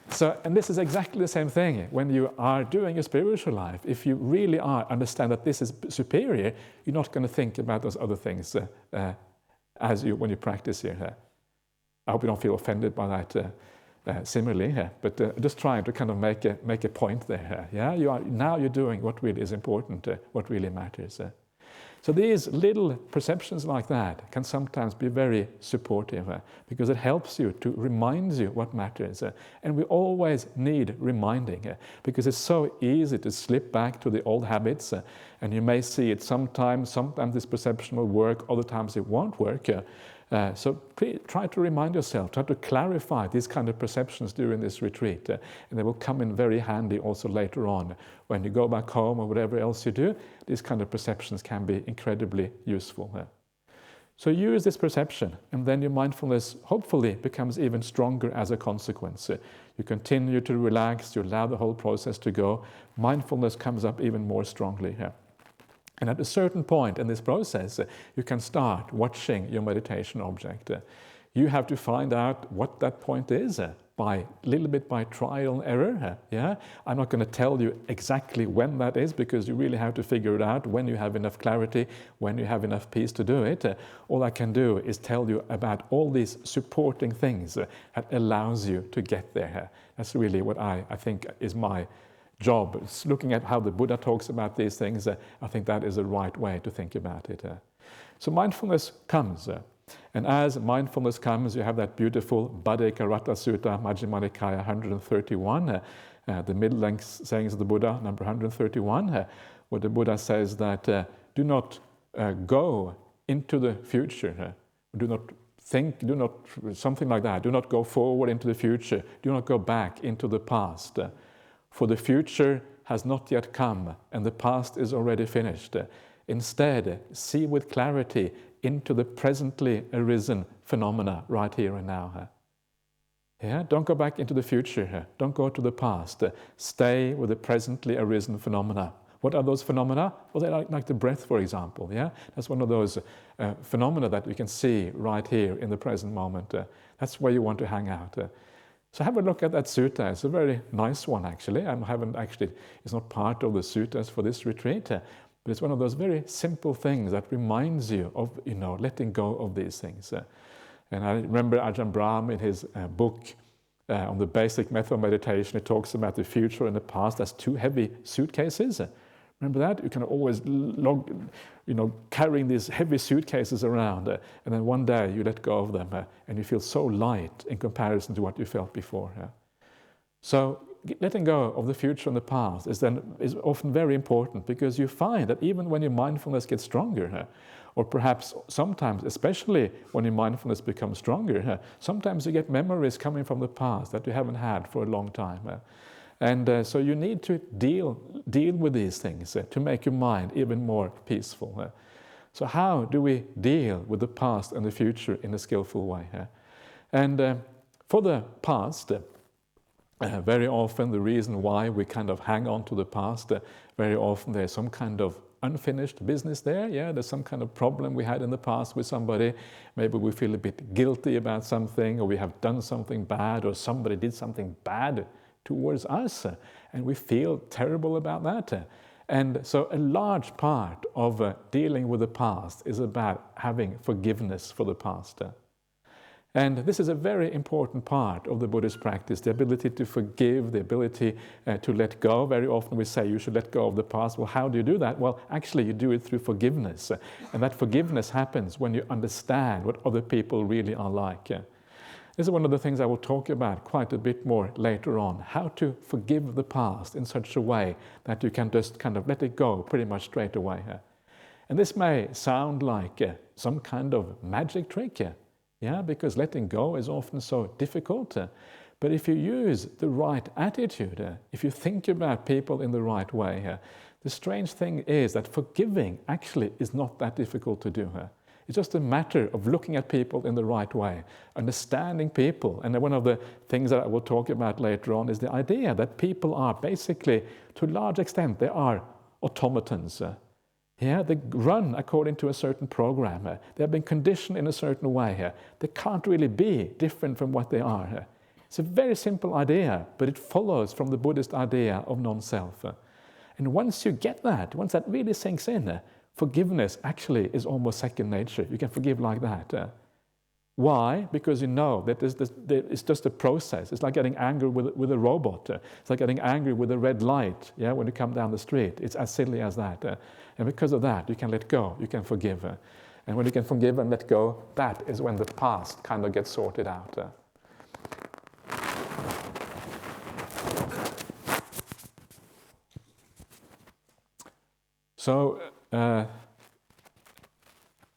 So, and this is exactly the same thing when you are doing a spiritual life. If you really understand that this is superior, you're not going to think about those other things when you practice here. I hope you don't feel offended by that similarly, but just trying to kind of make a point there. Yeah, now you're doing what really is important, what really matters. So these little perceptions like that can sometimes be very supportive because it helps you to remind you what matters. And we always need reminding because it's so easy to slip back to the old habits. And you may see it sometimes this perception will work, other times it won't work. So please try to remind yourself, try to clarify these kind of perceptions during this retreat. And they will come in very handy also later on. When you go back home or whatever else you do, these kind of perceptions can be incredibly useful. So use this perception, and then your mindfulness hopefully becomes even stronger as a consequence. You continue to relax, you allow the whole process to go. Mindfulness comes up even more strongly here. And at a certain point in this process, you can start watching your meditation object. You have to find out what that point is by little bit by trial and error. Yeah, I'm not going to tell you exactly when that is, because you really have to figure it out when you have enough clarity, when you have enough peace to do it. All I can do is tell you about all these supporting things that allows you to get there. That's really what I think is my job. It's looking at how the Buddha talks about these things. I think that is the right way to think about it. So mindfulness comes. And as mindfulness comes, you have that beautiful Bhaddekaratta Sutta, Majjhima Nikaya 131, the middle-length sayings of the Buddha, number 131, where the Buddha says that do not go into the future. Do not think, do not, something like that. Do not go forward into the future. Do not go back into the past. For the future has not yet come, and the past is already finished. Instead, see with clarity into the presently arisen phenomena right here and now. Yeah? Don't go back into the future. Don't go to the past. Stay with the presently arisen phenomena. What are those phenomena? Well, they're like the breath, for example. Yeah? That's one of those phenomena that you can see right here in the present moment. That's where you want to hang out. So have a look at that sutta. It's a very nice one, actually. It's not part of the suttas for this retreat, but it's one of those very simple things that reminds you of, letting go of these things. And I remember Ajahn Brahmali in his book on the basic method of meditation, he talks about the future and the past as two heavy suitcases. Remember that? You can always carrying these heavy suitcases around, and then one day you let go of them, and you feel so light in comparison to what you felt before. So letting go of the future and the past is often very important, because you find that even when your mindfulness gets stronger, or perhaps sometimes, especially when your mindfulness becomes stronger, sometimes you get memories coming from the past that you haven't had for a long time. And so you need to deal with these things to make your mind even more peaceful. So how do we deal with the past and the future in a skillful way? And for the past, very often the reason why we kind of hang on to the past, very often there's some kind of unfinished business there. Yeah, there's some kind of problem we had in the past with somebody. Maybe we feel a bit guilty about something, or we have done something bad, or somebody did something bad towards us, and we feel terrible about that. And so a large part of dealing with the past is about having forgiveness for the past. And this is a very important part of the Buddhist practice, the ability to forgive, the ability to let go. Very often we say you should let go of the past. Well, how do you do that? Well, actually you do it through forgiveness. And that forgiveness happens when you understand what other people really are like. This is one of the things I will talk about quite a bit more later on, how to forgive the past in such a way that you can just kind of let it go pretty much straight away. And this may sound like some kind of magic trick, because letting go is often so difficult. But if you use the right attitude, if you think about people in the right way, the strange thing is that forgiving actually is not that difficult to do. It's just a matter of looking at people in the right way, understanding people. And one of the things that I will talk about later on is the idea that people are basically, to a large extent, they are automatons. They run according to a certain program. They have been conditioned in a certain way. They can't really be different from what they are. It's a very simple idea, but it follows from the Buddhist idea of non-self. And once you get that, once that really sinks in, forgiveness actually is almost second nature. You can forgive like that. Why? Because you know that it's just a process. It's like getting angry with a robot. It's like getting angry with a red light when you come down the street. It's as silly as that. And because of that, you can let go, you can forgive. And when you can forgive and let go, that is when the past kind of gets sorted out. So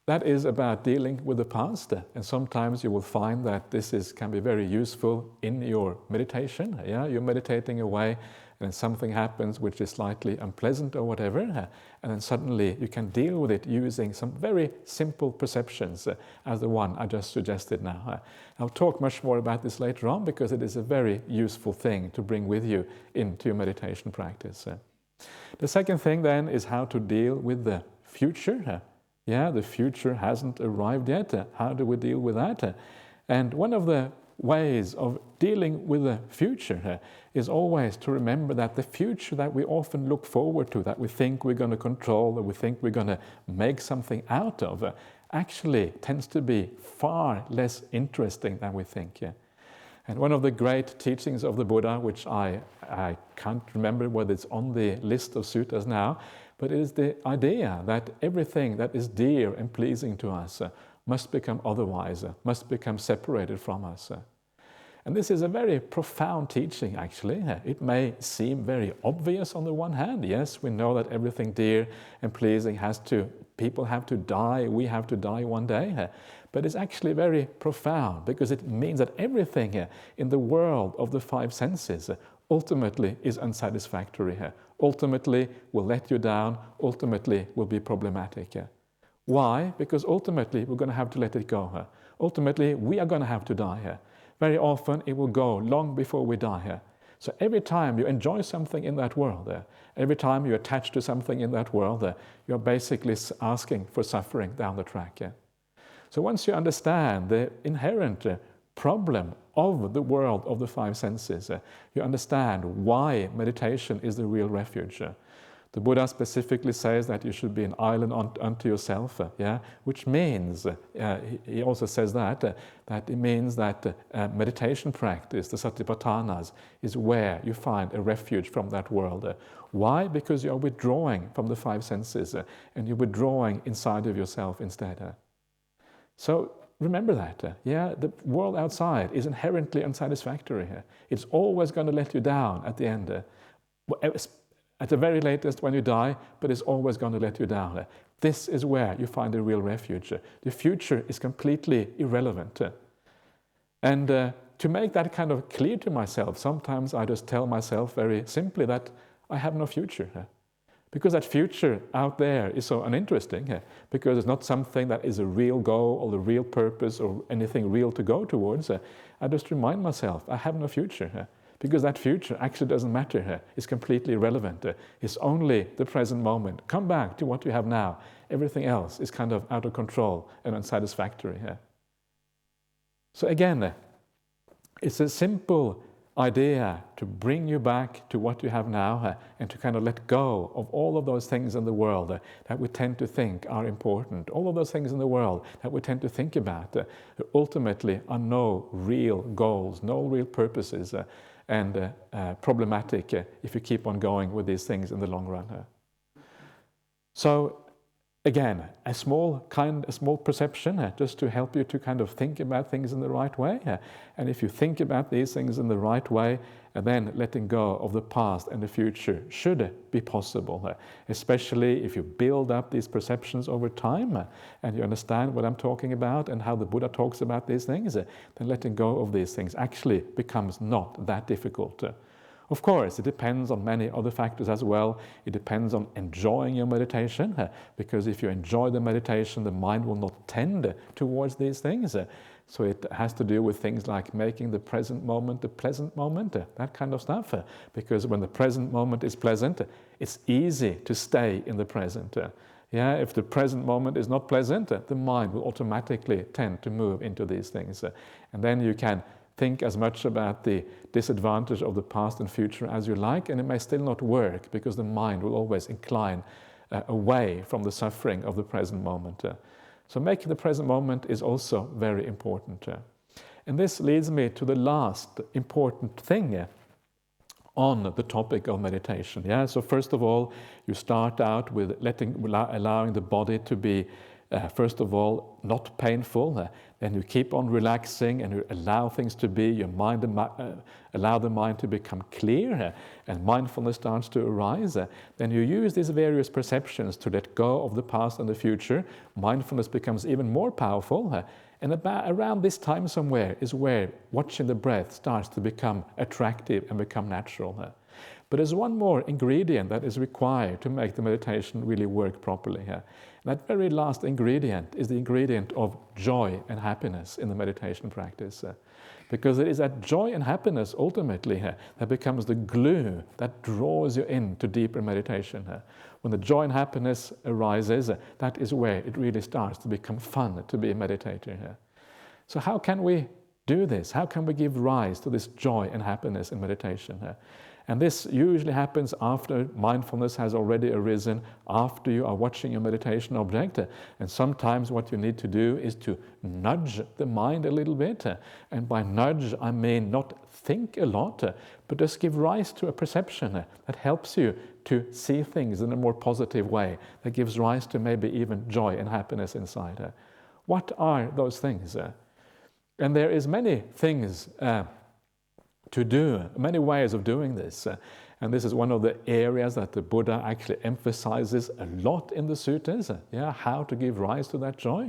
that is about dealing with the past, and sometimes you will find that this can be very useful in your meditation. You're meditating away, and then something happens which is slightly unpleasant or whatever, and then suddenly you can deal with it using some very simple perceptions, as the one I just suggested now. I'll talk much more about this later on, because it is a very useful thing to bring with you into your meditation practice. The second thing then is how to deal with the future. The future hasn't arrived yet. How do we deal with that? And one of the ways of dealing with the future is always to remember that the future that we often look forward to, that we think we're going to control, that we think we're going to make something out of, actually tends to be far less interesting than we think. And one of the great teachings of the Buddha, which I can't remember whether it's on the list of suttas now, but it is the idea that everything that is dear and pleasing to us must become otherwise, must become separated from us. And this is a very profound teaching, actually. It may seem very obvious on the one hand. Yes, we know that everything dear and pleasing people have to die, we have to die one day. But it's actually very profound, because it means that everything in the world of the five senses ultimately is unsatisfactory, ultimately will let you down, ultimately will be problematic. Why? Because ultimately we're going to have to let it go. Ultimately we are going to have to die. Very often it will go long before we die. So every time you enjoy something in that world, every time you attach to something in that world, you're basically asking for suffering down the track. So once you understand the inherent problem of the world of the five senses, you understand why meditation is the real refuge. The Buddha specifically says that you should be an island unto yourself, which means, he also says that it means that meditation practice, the satipatthanas, is where you find a refuge from that world. Why? Because you're withdrawing from the five senses and you're withdrawing inside of yourself instead. So remember that, the world outside is inherently unsatisfactory. It's always going to let you down at the end. At the very latest when you die, but it's always going to let you down. This is where you find a real refuge. The future is completely irrelevant. And to make that kind of clear to myself, sometimes I just tell myself very simply that I have no future. Because that future out there is so uninteresting, because it's not something that is a real goal or the real purpose or anything real to go towards. I just remind myself I have no future. Because that future actually doesn't matter. It's completely irrelevant. It's only the present moment. Come back to what you have now. Everything else is kind of out of control and unsatisfactory. So again, it's a simple idea to bring you back to what you have now and to kind of let go of all of those things in the world that we tend to think are important. All of those things in the world that we tend to think about ultimately are no real goals, no real purposes, and problematic if you keep on going with these things in the long run. So again, a small perception just to help you to kind of think about things in the right way. And if you think about these things in the right way, and then letting go of the past and the future should be possible, especially if you build up these perceptions over time and you understand what I'm talking about and how the Buddha talks about these things, then letting go of these things actually becomes not that difficult. Of course, it depends on many other factors as well. It depends on enjoying your meditation, because if you enjoy the meditation, the mind will not tend towards these things. So it has to do with things like making the present moment the pleasant moment, that kind of stuff. Because when the present moment is pleasant, it's easy to stay in the present. If the present moment is not pleasant, the mind will automatically tend to move into these things. And then you can think as much about the disadvantage of the past and future as you like, and it may still not work because the mind will always incline away from the suffering of the present moment. So making the present moment is also very important. And this leads me to the last important thing on the topic of meditation. So first of all, you start out with allowing the body to be first of all, not painful. Then you keep on relaxing and you allow things to be. Your mind, allow the mind to become clear, and mindfulness starts to arise. Then you use these various perceptions to let go of the past and the future. Mindfulness becomes even more powerful. And around this time somewhere is where watching the breath starts to become attractive and become natural. But there's one more ingredient that is required to make the meditation really work properly. That very last ingredient is the ingredient of joy and happiness in the meditation practice. Because it is that joy and happiness ultimately that becomes the glue that draws you into deeper meditation. When the joy and happiness arises, that is where it really starts to become fun to be a meditator. So how can we do this? How can we give rise to this joy and happiness in meditation? And this usually happens after mindfulness has already arisen, after you are watching your meditation object. And sometimes what you need to do is to nudge the mind a little bit. And by nudge, I mean not think a lot, but just give rise to a perception that helps you to see things in a more positive way, that gives rise to maybe even joy and happiness inside. What are those things? And there is many things to do, many ways of doing this. And this is one of the areas that the Buddha actually emphasizes a lot in the suttas, how to give rise to that joy.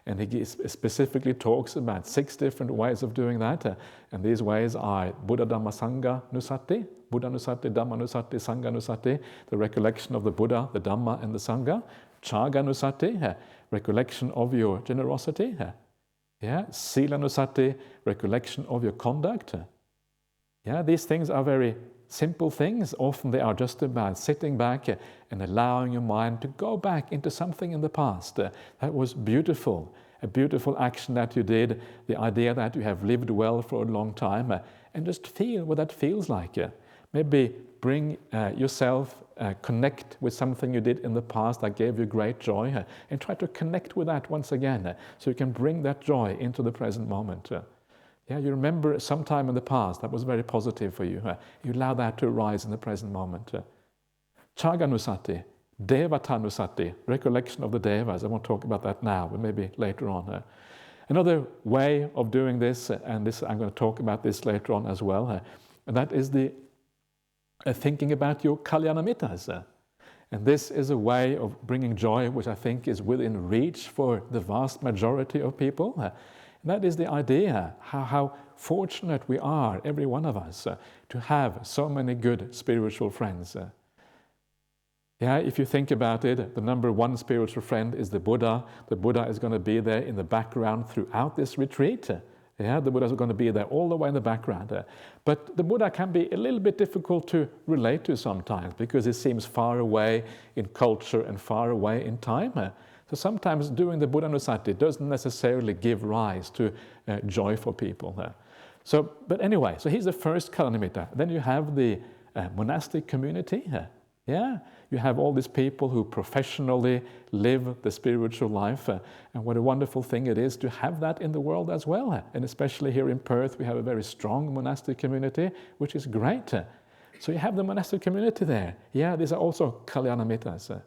And he specifically talks about 6 different ways of doing that. And these ways are Buddha Dhamma Sangha Nusati, Buddha Nusati, Dhamma Nusati, Sangha Nusati, the recollection of the Buddha, the Dhamma and the Sangha. Chaga Nusati, recollection of your generosity. Sila Nusati, recollection of your conduct. These things are very simple things. Often they are just about sitting back and allowing your mind to go back into something in the past that was beautiful, a beautiful action that you did, the idea that you have lived well for a long time, and just feel what that feels like. Maybe bring yourself, connect with something you did in the past that gave you great joy, and try to connect with that once again, so you can bring that joy into the present moment. You remember some time in the past that was very positive for you. You allow that to arise in the present moment. Chaganusati, Devatanusati, recollection of the Devas. I won't talk about that now, but maybe later on. Another way of doing this, and this I'm going to talk about this later on as well, and that is the thinking about your Kalyanamitas. And this is a way of bringing joy which I think is within reach for the vast majority of people. That is the idea, how fortunate we are, every one of us, to have so many good spiritual friends. If you think about it, the number 1 spiritual friend is the Buddha. The Buddha is going to be there in the background throughout this retreat. The Buddha is going to be there all the way in the background. But the Buddha can be a little bit difficult to relate to sometimes because it seems far away in culture and far away in time. So sometimes doing the Buddhanusati doesn't necessarily give rise to joy for people. But anyway, so here's the first Kalanamitta. Then you have the monastic community. You have all these people who professionally live the spiritual life. And what a wonderful thing it is to have that in the world as well. And especially here in Perth, we have a very strong monastic community, which is great. So you have the monastic community there. These are also Kalyanamitas.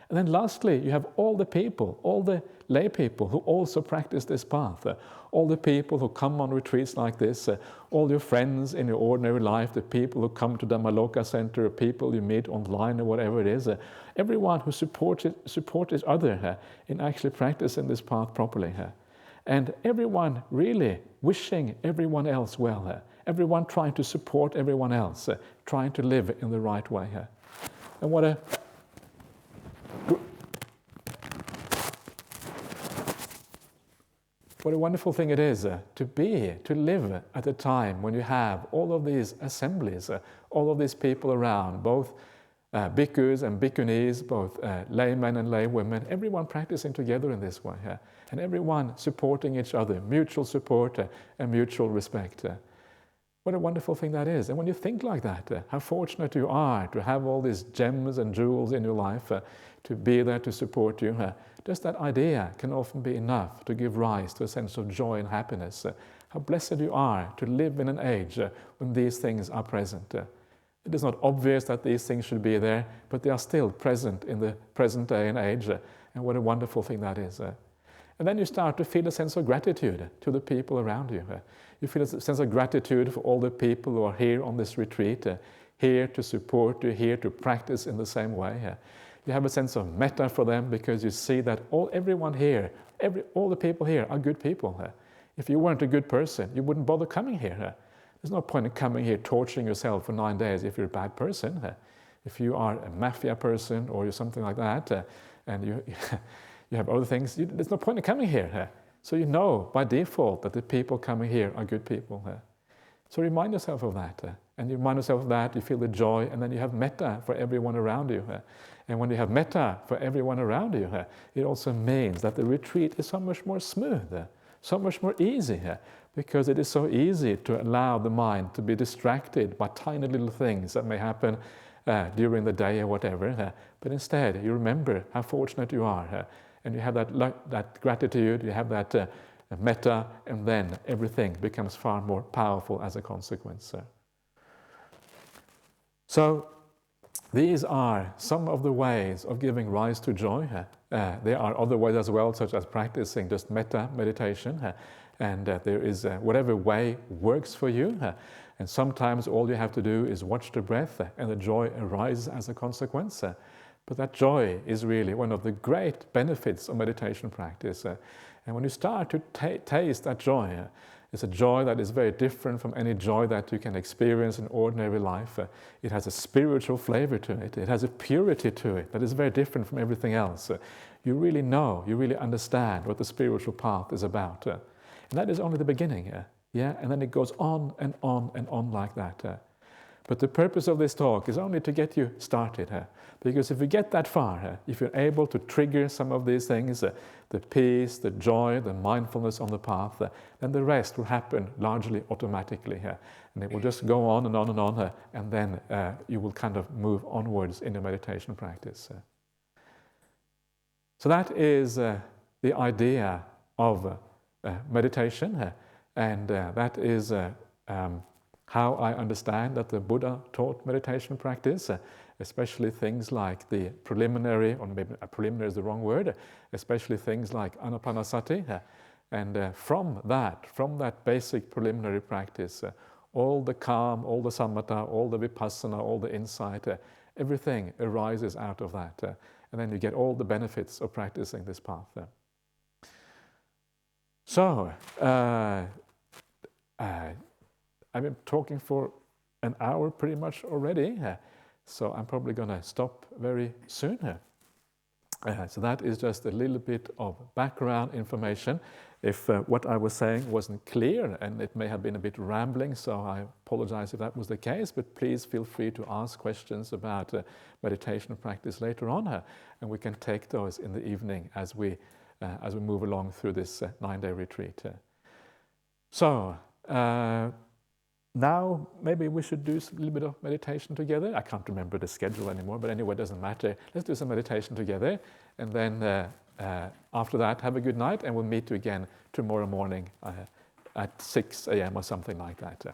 And then lastly, you have all the people, all the lay people who also practice this path, all the people who come on retreats like this, all your friends in your ordinary life, the people who come to Dhammaloka Center, people you meet online or whatever it is, everyone who supports each other in actually practicing this path properly. And everyone really wishing everyone else well, everyone trying to support everyone else, trying to live in the right way. And what a wonderful thing it is to live at a time when you have all of these assemblies, all of these people around, both bhikkhus and bhikkhunis, both laymen and laywomen, everyone practicing together in this way, and everyone supporting each other, mutual support and mutual respect. What a wonderful thing that is. And when you think like that, how fortunate you are to have all these gems and jewels in your life, to be there to support you. Just that idea can often be enough to give rise to a sense of joy and happiness. How blessed you are to live in an age when these things are present. It is not obvious that these things should be there, but they are still present in the present day and age. And what a wonderful thing that is. And then you start to feel a sense of gratitude to the people around you. You feel a sense of gratitude for all the people who are here on this retreat, here to support you, here to practice in the same way. You have a sense of metta for them because you see that everyone here, all the people here are good people. If you weren't a good person, you wouldn't bother coming here. There's no point in coming here torturing yourself for 9 days if you're a bad person. If you are a mafia person or you're something like that, and you have other things, there's no point in coming here. So you know by default that the people coming here are good people. So remind yourself of that. And you remind yourself of that, you feel the joy, and then you have metta for everyone around you. And when you have metta for everyone around you, it also means that the retreat is so much more smooth, so much more easy, because it is so easy to allow the mind to be distracted by tiny little things that may happen during the day or whatever. But instead, you remember how fortunate you are, and you have that gratitude, you have that metta, and then everything becomes far more powerful as a consequence. So these are some of the ways of giving rise to joy. There are other ways as well, such as practicing just metta meditation, and there is whatever way works for you. And sometimes all you have to do is watch the breath, and the joy arises as a consequence. But that joy is really one of the great benefits of meditation practice. And when you start to taste that joy, it's a joy that is very different from any joy that you can experience in ordinary life. It has a spiritual flavor to it. It has a purity to it that is very different from everything else. You really know, you really understand what the spiritual path is about. And that is only the beginning. And then it goes on and on and on like that. But the purpose of this talk is only to get you started. Because if you get that far, if you're able to trigger some of these things, the peace, the joy, the mindfulness on the path, then the rest will happen largely automatically. And it will just go on and on and on, and then you will kind of move onwards in the meditation practice. So that is the idea of meditation, and that is how I understand that the Buddha taught meditation practice, especially things like the preliminary, or maybe preliminary is the wrong word, especially things like anapanasati. And from that basic preliminary practice, all the calm, all the samatha, all the vipassana, all the insight, everything arises out of that. And then you get all the benefits of practicing this path. So, I've been talking for an hour pretty much already, so I'm probably going to stop very soon. So that is just a little bit of background information. If what I was saying wasn't clear, and it may have been a bit rambling, so I apologize if that was the case, but please feel free to ask questions about meditation practice later on, and we can take those in the evening as we move along through this 9-day retreat. So, now maybe we should do a little bit of meditation together. I can't remember the schedule anymore, but anyway, it doesn't matter. Let's do some meditation together, and then after that, have a good night, and we'll meet you again tomorrow morning at 6 a.m. or something like that.